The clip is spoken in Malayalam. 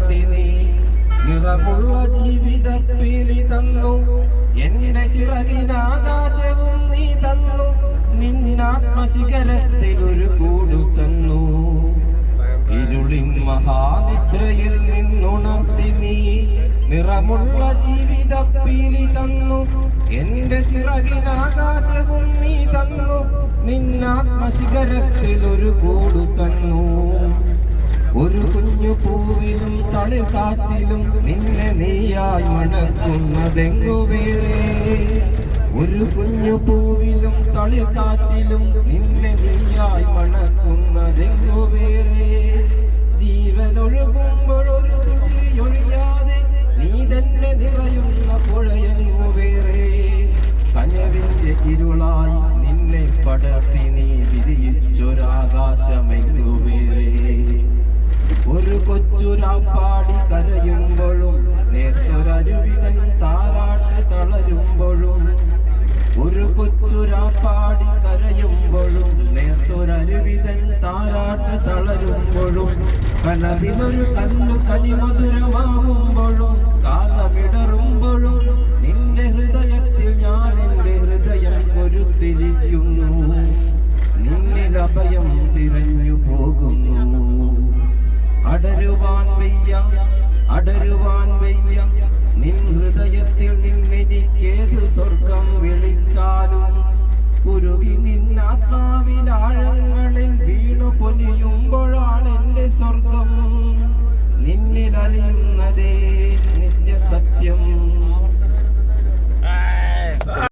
പടർത്തി നീ നിറമുള്ള ജീവിതപ്പീലി തന്നു എന്റെ ചിറകിനാകാശവും നീ തന്നു നിന്നാത്മശിഖരത്തിൽ ഒരു കൂടു തന്നു ഇരുളിൻ മഹാനിദ്രയിൽ നിന്നുണർത്തി നീ നിറമുള്ള ജീവിതപ്പീലി തന്നു എന്റെ ചിറകിനാകാശവും നീ തന്നു നിന്നാത്മശിഖരത്തിൽ ഒരു കൂടു തന്നു ഒരു കുഞ്ഞു പൂവിലും തളിർക്കാറ്റിലും നിന്നെ നീയായി മണക്കുന്നതെങ്ങു വേറെ ഒരു കുഞ്ഞു പൂവിലും തളിർക്കാറ്റിലും നിന്നെ നീയായി മണക്കുന്നതെങ്ങു വേറെ ജീവനൊഴുകുമ്പോൾ ഒരു തുള്ളി ഒഴിയാതെ നീ തന്നെ നിറയുന്ന പുഴയെങ്ങു വേറെ കനവിന്റെ ഇരുളായി നിന്നെ പടർത്തി നീ വിരിയിച്ചൊരാകാശമെങ്ങു വേറെ ഒരു കൊച്ചുരാപ്പാടി കരയുമ്പോഴും നേർത്തൊരരുവിതൻ താരാട്ട് തളരുമ്പോഴും ഒരു കൊച്ചുരാപ്പാടി കരയുമ്പോഴും നേർത്തൊരരുവിതൻ താരാട്ട് തളരുമ്പോഴും കനവിലൊരു കല്ലു കനിമധുരമാവുമ്പോഴും കാലമിടറുമ്പോഴും നിന്റെ ഹൃദയത്തിൽ ഞാൻ എന്റെ ഹൃദയം പൊരുത്തിരിക്കുന്നു നിന്നിൽ അഭയം തിരഞ്ഞു പോകുന്നു അടരുവാൻ വയ്യ നിൻ ഹൃദയത്തിൽ നിന്നെനിക്കേതു സ്വർഗം വിളിച്ചാലും ഉരുകി നിന്നാത്മാവിലാഴങ്ങളിൽ വീണു പൊലിയുമ്പോഴാണ് എന്റെ സ്വർഗം നിന്നിൽ അലിയുന്നതേ നിത്യസത്യം